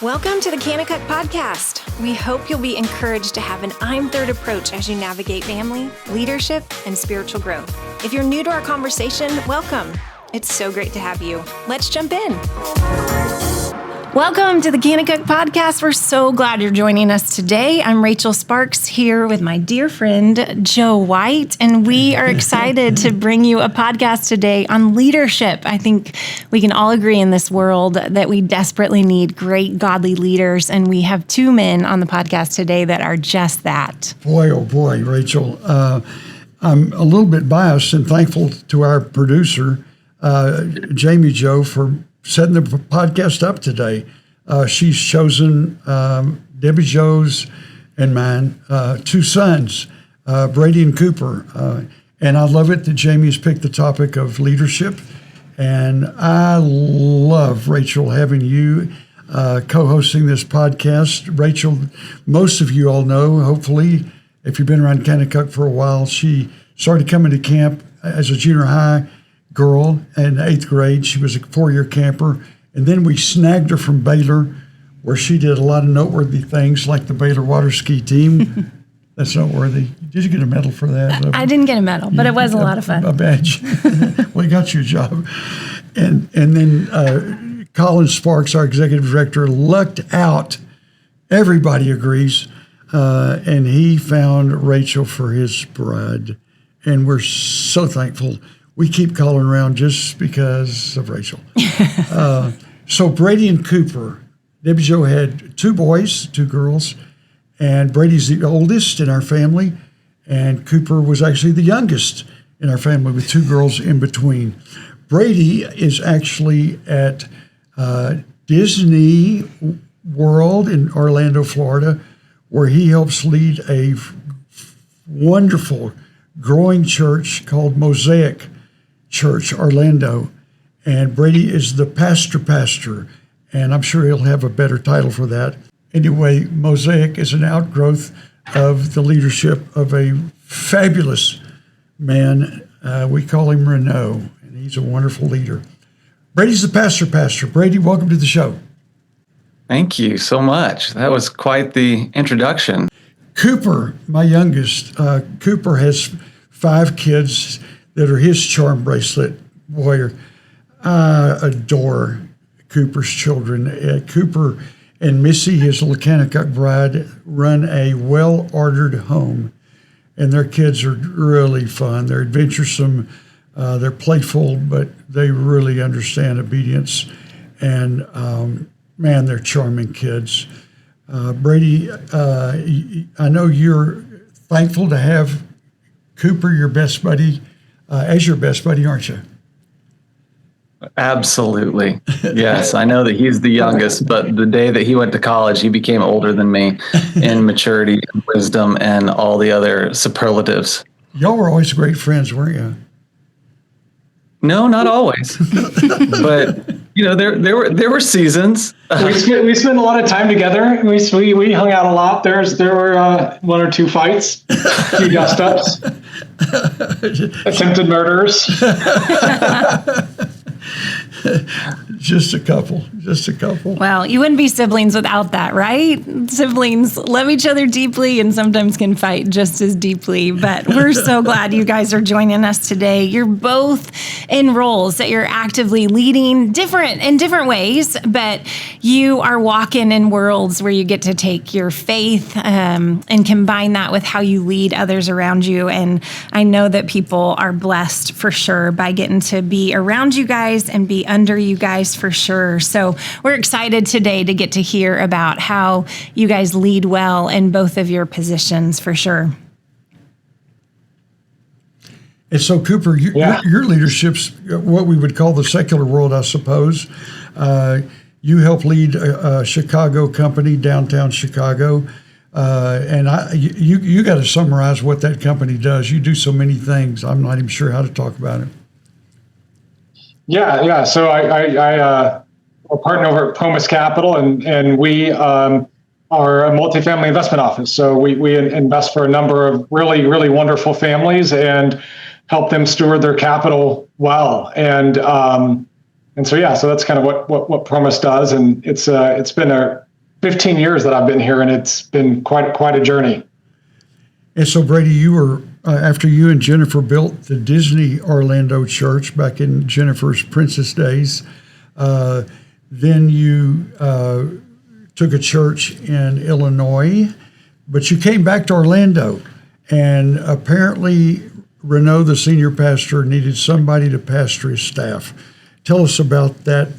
Welcome to the Kanakuk Podcast. We hope you'll be encouraged to have an I'm Third approach as you navigate family, leadership, and spiritual growth. If you're new to our conversation, welcome. It's so great to have you. Let's jump in. Welcome to the Kanakuk Podcast. We're so glad you're joining us today. I'm Rachel Sparks here with my dear friend, Joe White, and we are excited to bring you a podcast today on leadership. I think we can all agree in this world that we desperately need great godly leaders, and we have two men on the podcast today that are just that. Boy, oh boy, Rachel. I'm a little bit biased and thankful to our producer, Jamie Joe, for setting the podcast up today. She's chosen Debbie Joe's and mine, two sons, Brady and Cooper. And I love it that Jamie has picked the topic of leadership. And I love, Rachel, having you co-hosting this podcast. Rachel, most of you all know, hopefully, if you've been around Kanakuk for a while, she started coming to camp as a junior high girl in 8th grade. She was a 4-year camper. And then we snagged her from Baylor, where she did a lot of noteworthy things like the Baylor water ski team. That's noteworthy. Did you get a medal for that? I didn't get a medal, but it was a lot of fun. A badge. Well, you got your job. And then Colin Sparks, our executive director, lucked out. Everybody agrees. And he found Rachel for his bride. And we're so thankful. We keep calling around just because of Rachel. So Brady and Cooper, Debbie Jo had 2 boys, 2 girls, and Brady's the oldest in our family, and Cooper was actually the youngest in our family with 2 girls in between. Brady is actually at Disney World in Orlando, Florida, where he helps lead a wonderful growing church called Mosaic Church, Orlando, and Brady is the pastor, and I'm sure he'll have a better title for that. Anyway, Mosaic is an outgrowth of the leadership of a fabulous man. We call him Renault, and he's a wonderful leader. Brady's the pastor. Brady, welcome to the show. Thank you so much. That was quite the introduction. Cooper, my youngest, Cooper has 5 kids that are his charm bracelet. Boy, I adore Cooper's children. Cooper and Missy, his little Kanakuk bride, run a well-ordered home, and their kids are really fun. They're adventuresome, they're playful, but they really understand obedience, and man, they're charming kids. Brady, I know you're thankful to have Cooper, your best buddy, as your best buddy, aren't you? Absolutely. Yes, I know that he's the youngest, but the day that he went to college, he became older than me in maturity and wisdom and all the other superlatives. Y'all were always great friends, weren't you? No, not always. But you know, there were seasons. We spent a lot of time together. We hung out a lot. There were 1 or 2 fights, a few dust ups, attempted murders. Just a couple. Well, you wouldn't be siblings without that, right? Siblings love each other deeply and sometimes can fight just as deeply. But we're so glad you guys are joining us today. You're both in roles that you're actively leading in different ways, but you are walking in worlds where you get to take your faith and combine that with how you lead others around you. And I know that people are blessed for sure by getting to be around you guys and be under you guys for sure. So we're excited today to get to hear about how you guys lead well in both of your positions for sure. And so, Cooper, your leadership's what we would call the secular world, I suppose. You help lead a Chicago company, downtown Chicago. And you got to summarize what that company does. You do so many things. I'm not even sure how to talk about it. Yeah. So I partner over at Pomus Capital, and we are a multifamily investment office. So we invest for a number of really, really wonderful families and help them steward their capital well. And so that's kind of what Pomus does. And it's been a 15 years that I've been here, and it's been quite a journey. And so, Brady, you were after you and Jennifer built the Disney Orlando Church back in Jennifer's Princess days. Then you took a church in Illinois, but you came back to Orlando, and apparently Renault, the senior pastor, needed somebody to pastor his staff. Tell us about that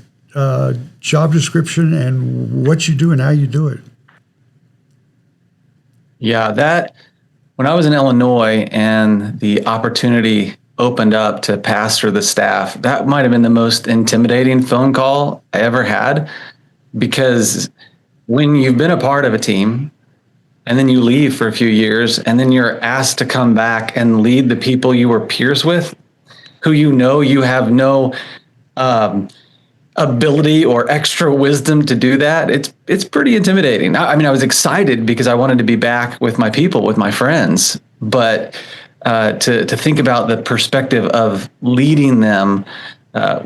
job description and what you do and how you do it. Yeah, when I was in Illinois and the opportunity opened up to pastor the staff, that might have been the most intimidating phone call I ever had, because when you've been a part of a team and then you leave for a few years and then you're asked to come back and lead the people you were peers with, who you have no ability or extra wisdom to do that, it's pretty intimidating. I mean, I was excited because I wanted to be back with my people, with my friends, but to think about the perspective of leading them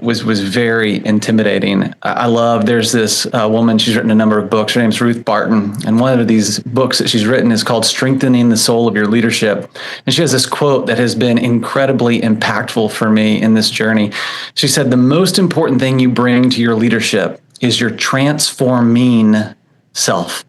was very intimidating. There's this woman, she's written a number of books. Her name's Ruth Barton. And one of these books that she's written is called Strengthening the Soul of Your Leadership. And she has this quote that has been incredibly impactful for me in this journey. She said, "The most important thing you bring to your leadership is your transforming self,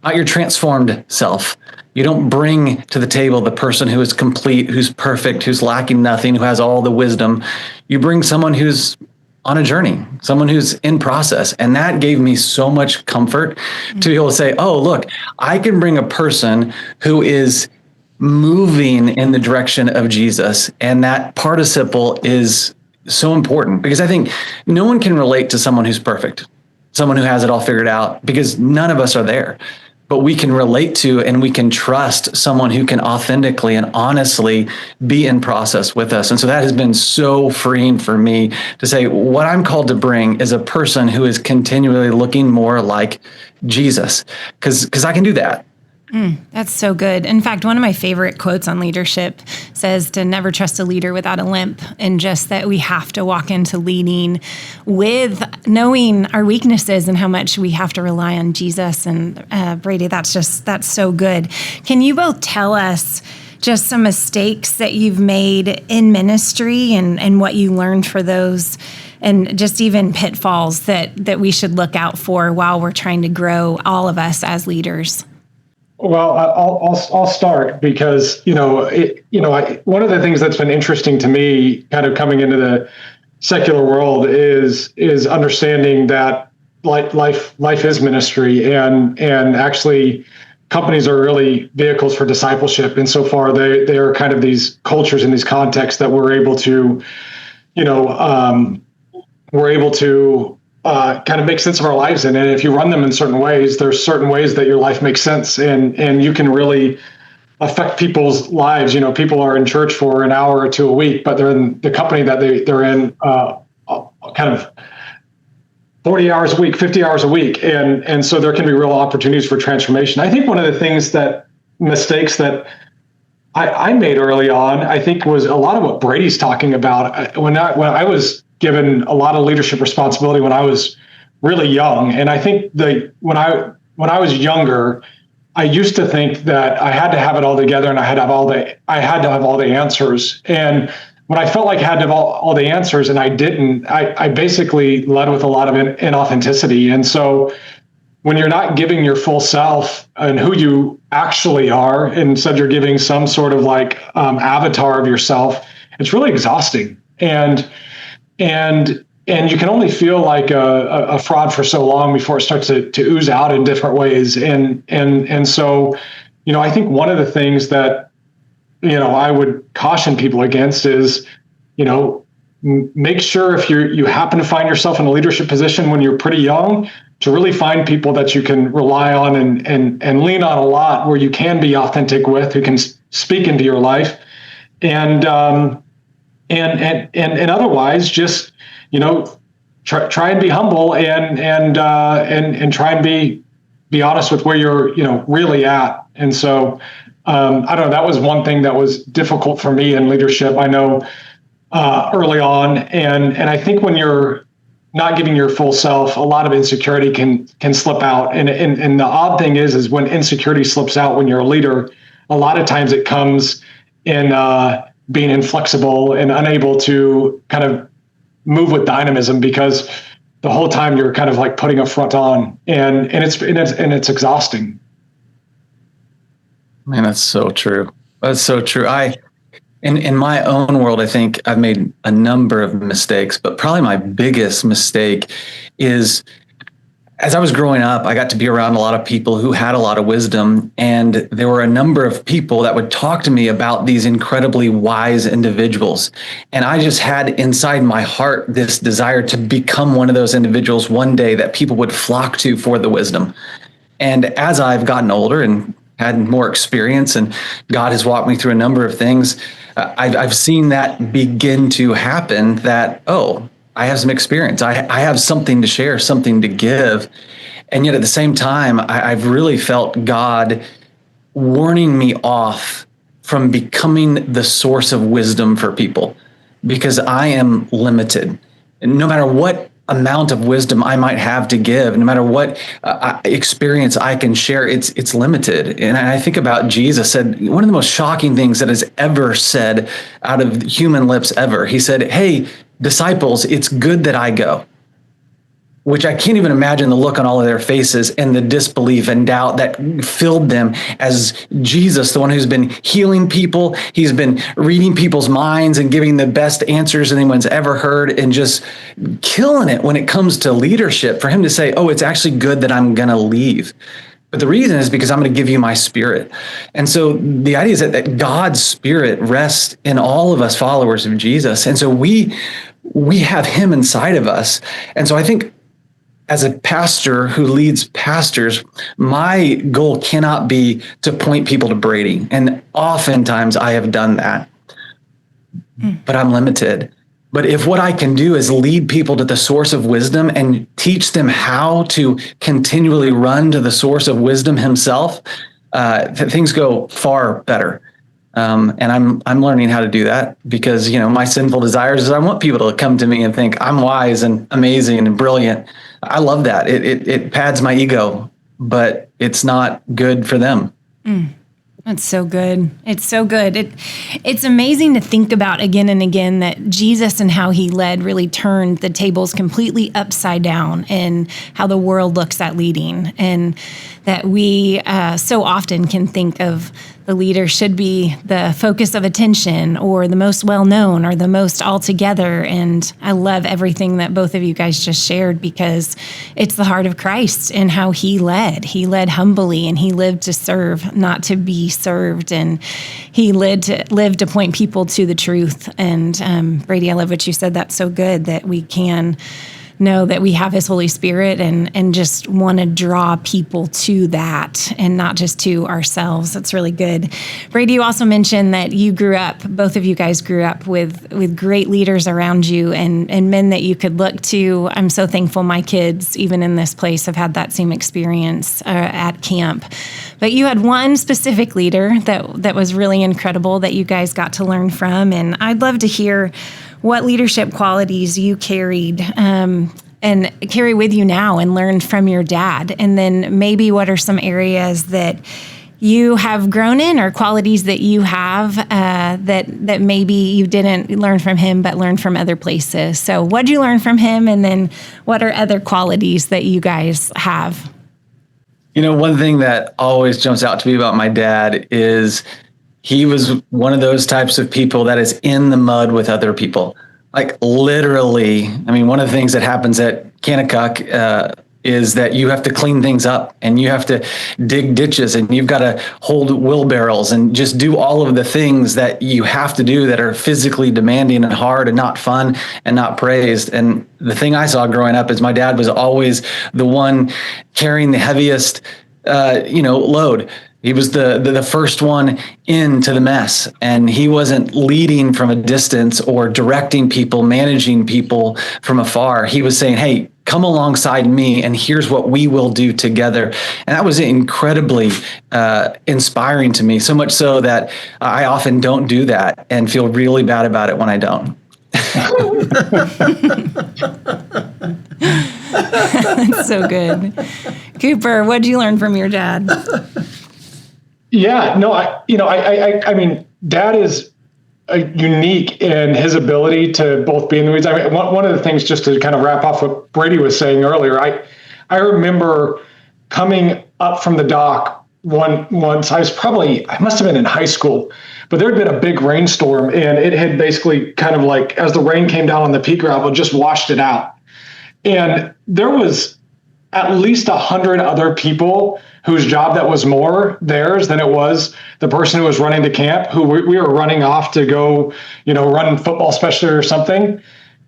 not your transformed self. You don't bring to the table the person who is complete, who's perfect, who's lacking nothing, who has all the wisdom. You bring someone who's on a journey, someone who's in process." And that gave me so much comfort to be able to say, oh, look, I can bring a person who is moving in the direction of Jesus. And that participle is so important, because I think no one can relate to someone who's perfect, someone who has it all figured out, because none of us are there. But we can relate to and we can trust someone who can authentically and honestly be in process with us. And so that has been so freeing for me to say, what I'm called to bring is a person who is continually looking more like Jesus, because I can do that. That's so good. In fact, one of my favorite quotes on leadership says to never trust a leader without a limp, and just that we have to walk into leading with knowing our weaknesses and how much we have to rely on Jesus. And Brady, that's so good. Can you both tell us just some mistakes that you've made in ministry and what you learned for those, and just even pitfalls that we should look out for while we're trying to grow, all of us as leaders? Well, I'll start, because one of the things that's been interesting to me, kind of coming into the secular world, is understanding that life is ministry, and actually companies are really vehicles for discipleship. And so far, they are kind of these cultures and these contexts that we're able to kind of make sense of our lives in. And if you run them in certain ways, there's certain ways that your life makes sense, and you can really affect people's lives. People are in church for an hour or two a week, but they're in the company that they're in kind of 40 hours a week, 50 hours a week. And so there can be real opportunities for transformation. I think one of the mistakes that I made early on, I think, was a lot of what Brady's talking about. When I was given a lot of leadership responsibility when I was really young. And I think when I was younger, I used to think that I had to have it all together, and I had to have all the answers. And when I felt like I had to have all the answers and I didn't, I basically led with a lot of inauthenticity. And so when you're not giving your full self and who you actually are, and instead you're giving some sort of avatar of yourself, it's really exhausting. And you can only feel like a fraud for so long before it starts to ooze out in different ways. And so, I think one of the things that, I would caution people against is, make sure if you happen to find yourself in a leadership position when you're pretty young, to really find people that you can rely on and lean on a lot, where you can be authentic with, who can speak into your life. And otherwise, just try and be humble and try and be honest with where you're really at. And so I don't know. That was one thing that was difficult for me in leadership. I know early on, and I think when you're not giving your full self, a lot of insecurity can slip out. And the odd thing is when insecurity slips out when you're a leader, a lot of times it comes in being inflexible and unable to kind of move with dynamism, because the whole time you're kind of like putting a front on, and it's exhausting. Man, that's so true. That's so true. In my own world, I think I've made a number of mistakes, but probably my biggest mistake is, as I was growing up, I got to be around a lot of people who had a lot of wisdom, and there were a number of people that would talk to me about these incredibly wise individuals. And I just had inside my heart this desire to become one of those individuals one day that people would flock to for the wisdom. And as I've gotten older and had more experience, and God has walked me through a number of things, I've seen that begin to happen, that, oh, I have some experience. I have something to share, something to give. And yet at the same time, I've really felt God warning me off from becoming the source of wisdom for people, because I am limited. And no matter what amount of wisdom I might have to give, no matter what experience I can share, it's limited. And I think about Jesus said one of the most shocking things that is ever said out of human lips ever. He said, "Hey, disciples, it's good that I go." Which I can't even imagine the look on all of their faces and the disbelief and doubt that filled them, as Jesus, the one who's been healing people, he's been reading people's minds and giving the best answers anyone's ever heard, and just killing it when it comes to leadership, for him to say, "Oh, it's actually good that I'm going to leave. But the reason is because I'm going to give you my spirit." And so the idea is that God's spirit rests in all of us followers of Jesus. And so we have him inside of us. And so I think, as a pastor who leads pastors, my goal cannot be to point people to Brady. And oftentimes I have done that, but I'm limited. But if what I can do is lead people to the source of wisdom and teach them how to continually run to the source of wisdom himself, things go far better. And I'm learning how to do that, because, my sinful desires is I want people to come to me and think I'm wise and amazing and brilliant. I love that. It pads my ego, but it's not good for them. That's so good. It's so good. It's amazing to think about again and again that Jesus and how he led really turned the tables completely upside down, and how the world looks at leading, and that we so often can think of the leader should be the focus of attention, or the most well-known, or the most altogether. And I love everything that both of you guys just shared, because it's the heart of Christ and how he led. He led humbly, and he lived to serve, not to be served. And he lived to point people to the truth. And Brady, I love what you said. That's so good, that we can know that we have his Holy Spirit and just want to draw people to that, and not just to ourselves. That's really good. Brady, you also mentioned that both of you guys grew up with great leaders around you, and men that you could look to. I'm so thankful my kids, even in this place, have had that same experience at camp. But you had one specific leader that was really incredible that you guys got to learn from, and I'd love to hear what leadership qualities you carried and carry with you now and learned from your dad. And then maybe what are some areas that you have grown in, or qualities that you have that maybe you didn't learn from him but learned from other places. So what did you learn from him? And then what are other qualities that you guys have? One thing that always jumps out to me about my dad is he was one of those types of people that is in the mud with other people. Like literally, one of the things that happens at Kanakuk is that you have to clean things up, and you have to dig ditches, and you've got to hold wheelbarrows and just do all of the things that you have to do that are physically demanding and hard and not fun and not praised. And the thing I saw growing up is my dad was always the one carrying the heaviest, load. He was the first one into the mess, and he wasn't leading from a distance or directing people, managing people from afar. He was saying, "Hey, come alongside me, and here's what we will do together." And that was incredibly inspiring to me, so much so that I often don't do that and feel really bad about it when I don't. That's so good. Cooper, what did you learn from your dad? Yeah, no, I mean, Dad is unique in his ability to both be in the weeds. I mean, one of the things, just to kind of wrap off what Brady was saying earlier, I remember coming up from the dock once. I must have been in high school, but there had been a big rainstorm, and it had basically kind of like, as the rain came down on the pea gravel, just washed it out. And there was at least 100 other people whose job that was more theirs than it was the person who was running the camp, who we were running off to go, run football specialty or something.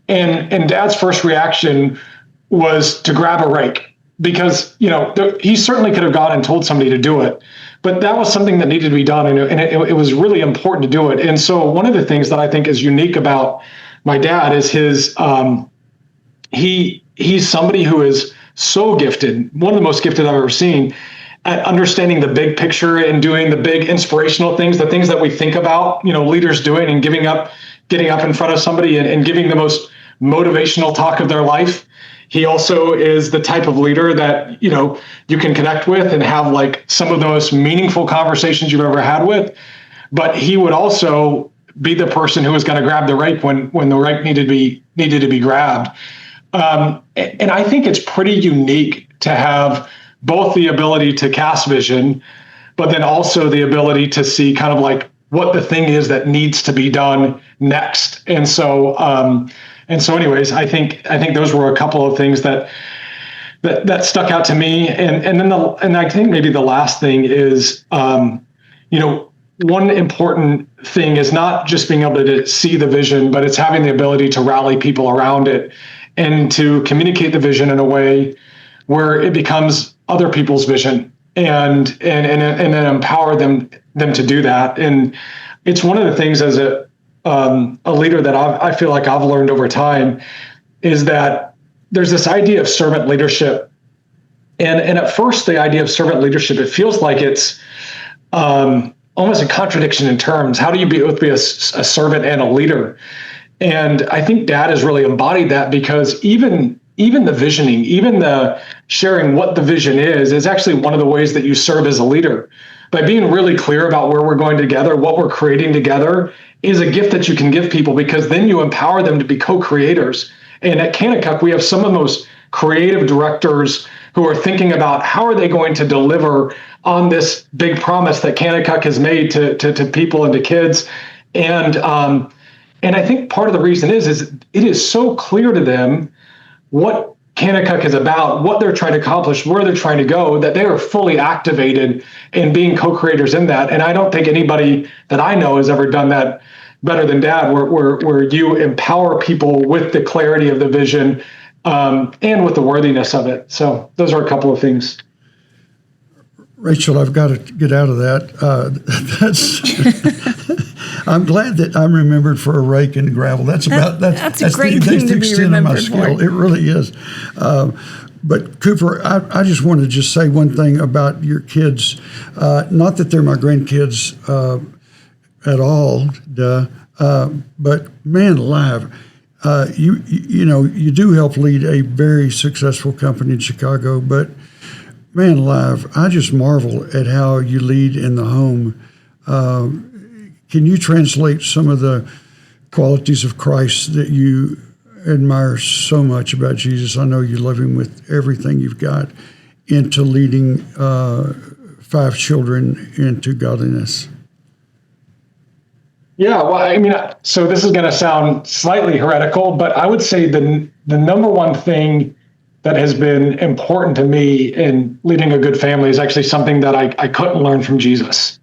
And Dad's first reaction was to grab a rake, because, he certainly could have gone and told somebody to do it, but that was something that needed to be done. And it was really important to do it. And so one of the things that I think is unique about my dad is he's somebody who is so gifted, one of the most gifted I've ever seen, at understanding the big picture and doing the big inspirational things, the things that we think about, leaders doing, and getting up in front of somebody and giving the most motivational talk of their life. He also is the type of leader that, you can connect with and have like some of the most meaningful conversations you've ever had with. But he would also be the person who was going to grab the rake when the rake needed to be grabbed. And I think it's pretty unique to have both the ability to cast vision, but then also the ability to see kind of like what the thing is that needs to be done next. And so anyways, I think those were a couple of things that stuck out to me. And I think maybe the last thing is, one important thing is not just being able to see the vision, but it's having the ability to rally people around it and to communicate the vision in a way where it becomes other people's vision and then empower them to do that. And it's one of the things as a leader that I feel like I've learned over time is that there's this idea of servant leadership. And at first, the idea of servant leadership, it feels like it's almost a contradiction in terms. How do you both be a servant and a leader? And I think Dad has really embodied that, because even the visioning, even the sharing what the vision is actually one of the ways that you serve as a leader. By being really clear about where we're going together, what we're creating together, is a gift that you can give people, because then you empower them to be co-creators. And at Kanakuk, we have some of the most creative directors who are thinking about how are they going to deliver on this big promise that Kanakuk has made to people and to kids. And I think part of the reason is it is so clear to them what Kanakuk is about, what they're trying to accomplish, where they're trying to go, that they are fully activated in being co-creators in that. And I don't think anybody that I know has ever done that better than Dad, where you empower people with the clarity of the vision and with the worthiness of it. So those are a couple of things. Rachel, I've got to get out of that. I'm glad that I'm remembered for a rake and gravel. That's a great thing to be remembered for. It really is. But Cooper, I just want to just say one thing about your kids. Not that they're my grandkids at all, but man alive, you do help lead a very successful company in Chicago. But man alive, I just marvel at how you lead in the home. Can you translate some of the qualities of Christ that you admire so much about Jesus? I know you love him with everything you've got, into leading 5 children into godliness. Yeah, well, I mean, so this is going to sound slightly heretical, but I would say the number one thing that has been important to me in leading a good family is actually something that I couldn't learn from Jesus.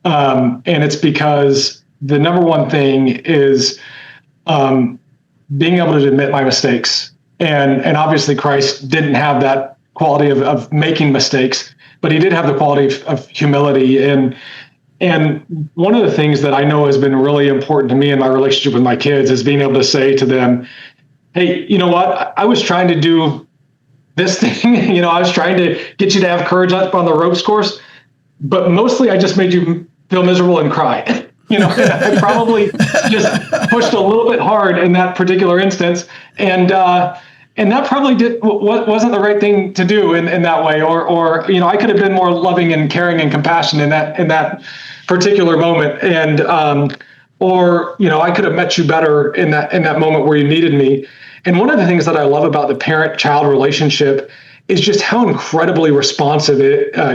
And it's because the number one thing is being able to admit my mistakes. And obviously Christ didn't have that quality of making mistakes, but he did have the quality of humility. And one of the things that I know has been really important to me in my relationship with my kids is being able to say to them, hey, you know what? I was trying to do this thing, I was trying to get you to have courage up on the ropes course, but mostly I just made you feel miserable and cry. I probably just pushed a little bit hard in that particular instance. And that probably wasn't the right thing to do in that way. Or I could have been more loving and caring and compassionate in that particular moment. And, I could have met you better in that moment where you needed me. And one of the things that I love about the parent-child relationship is just how incredibly responsive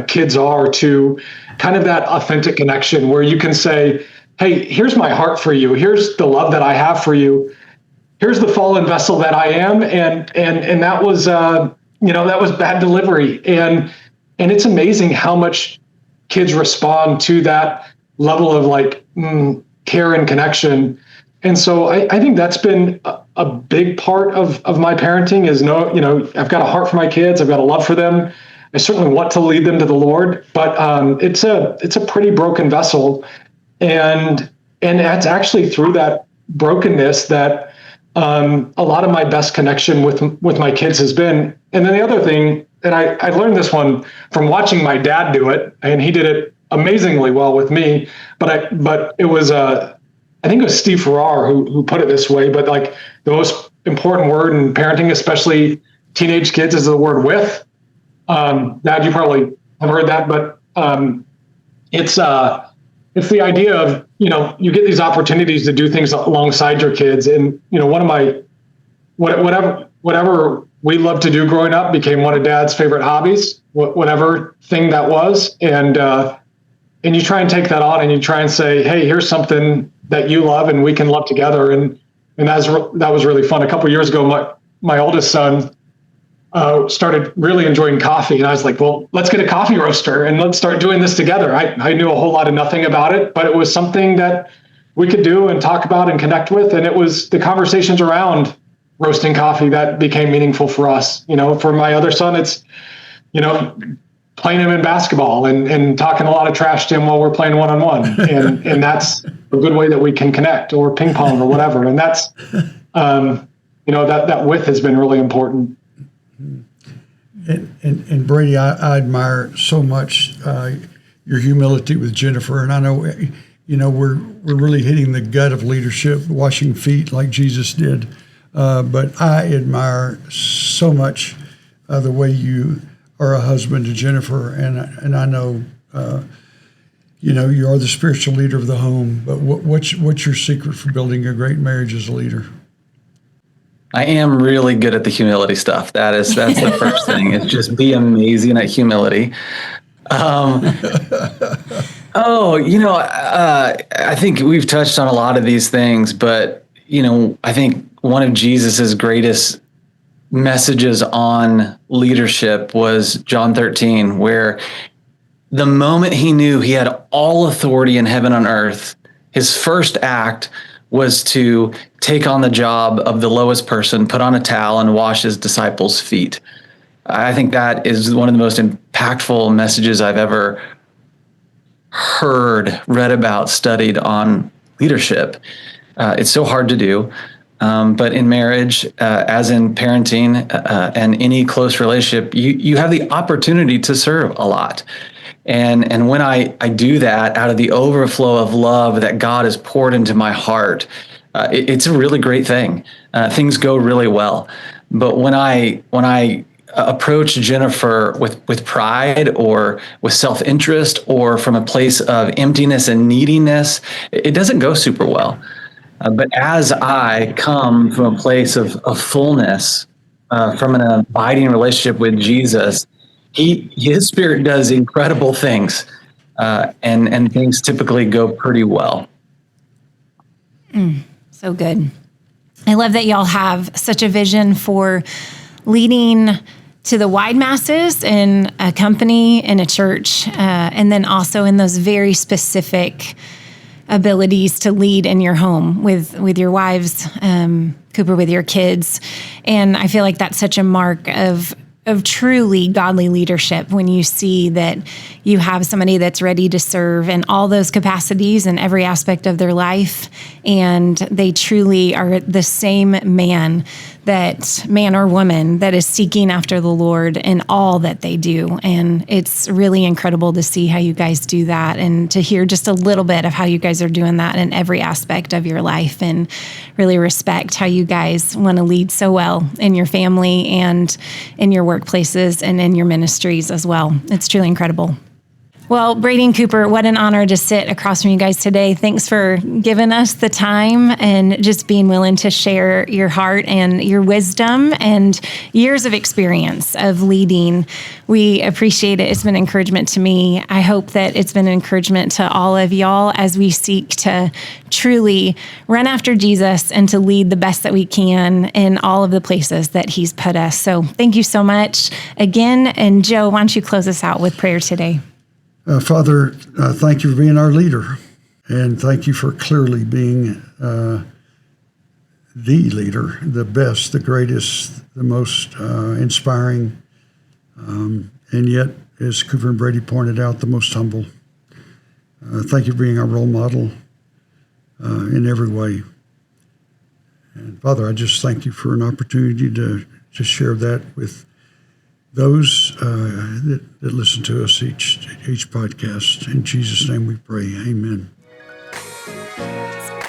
kids are to kind of that authentic connection where you can say, hey, here's my heart for you. Here's the love that I have for you. Here's the fallen vessel that I am. And that was, that was bad delivery. And it's amazing how much kids respond to that level of care and connection. And so I think that's been a big part of my parenting is I've got a heart for my kids. I've got a love for them. I certainly want to lead them to the Lord, but it's a pretty broken vessel. And that's actually through that brokenness that a lot of my best connection with my kids has been. And then the other thing, and I learned this one from watching my dad do it, and he did it amazingly well with me, but it was I think it was Steve Farrar who put it this way, but like the most important word in parenting, especially teenage kids, is the word with. Dad, you probably have heard that, but it's the idea of, you get these opportunities to do things alongside your kids. And, one of my, whatever we loved to do growing up became one of Dad's favorite hobbies, whatever thing that was. And you try and take that on and you try and say, hey, here's something that you love and we can love together. And that was really fun. A couple of years ago, my oldest son started really enjoying coffee. And I was like, well, let's get a coffee roaster and let's start doing this together. I knew a whole lot of nothing about it, but it was something that we could do and talk about and connect with. And it was the conversations around roasting coffee that became meaningful for us. For my other son, it's, playing him in basketball and talking a lot of trash to him while we're playing one-on-one. And that's a good way that we can connect, or ping pong or whatever. And that's, that width has been really important. And Brady, I admire so much your humility with Jennifer. And I know, we're really hitting the gut of leadership, washing feet like Jesus did. But I admire so much the way you are a husband to Jennifer, and I know, you are the spiritual leader of the home. But what's your secret for building a great marriage as a leader? I am really good at the humility stuff. That's the first thing. It's just be amazing at humility. I think we've touched on a lot of these things, but I think one of Jesus's greatest messages on leadership was John 13, where the moment he knew he had all authority in heaven and earth, his first act was to take on the job of the lowest person, put on a towel and wash his disciples' feet. I think that is one of the most impactful messages I've ever heard, read about, studied on leadership. It's so hard to do. But in marriage, as in parenting and any close relationship, you have the opportunity to serve a lot. And when I do that out of the overflow of love that God has poured into my heart, it's a really great thing. Things go really well. But when I approach Jennifer with pride or with self-interest or from a place of emptiness and neediness, it doesn't go super well. But as I come from a place of fullness, from an abiding relationship with Jesus, his Spirit does incredible things, and things typically go pretty well. So good. I love that y'all have such a vision for leading to the wide masses in a company, in a church, and then also in those very specific abilities to lead in your home with your wives, Cooper, with your kids. And I feel like that's such a mark of truly godly leadership when you see that you have somebody that's ready to serve in all those capacities in every aspect of their life, and they truly are the same man that man or woman that is seeking after the Lord in all that they do. And it's really incredible to see how you guys do that and to hear just a little bit of how you guys are doing that in every aspect of your life, and really respect how you guys want to lead so well in your family and in your workplaces and in your ministries as well. It's truly incredible. Well, Brady and Cooper, what an honor to sit across from you guys today. Thanks for giving us the time and just being willing to share your heart and your wisdom and years of experience of leading. We appreciate it. It's been an encouragement to me. I hope that it's been an encouragement to all of y'all as we seek to truly run after Jesus and to lead the best that we can in all of the places that He's put us. So thank you so much again. And Joe, why don't you close us out with prayer today? Father, thank you for being our leader, and thank you for clearly being the leader, the best, the greatest, the most inspiring, and yet, as Cooper and Brady pointed out, the most humble. Thank you for being our role model in every way. And Father, I just thank you for an opportunity to share that with those that listen to us each podcast. In Jesus' name we pray. Amen.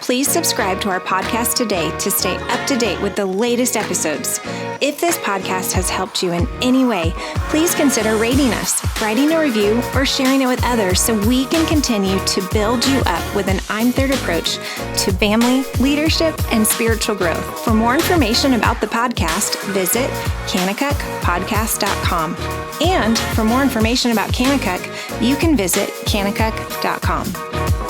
Please subscribe to our podcast today to stay up to date with the latest episodes. If this podcast has helped you in any way, please consider rating us, writing a review, or sharing it with others so we can continue to build you up with an I'm Third approach to family, leadership, and spiritual growth. For more information about the podcast, visit kanakukpodcast.com. And for more information about Kanakuk, you can visit kanakuk.com.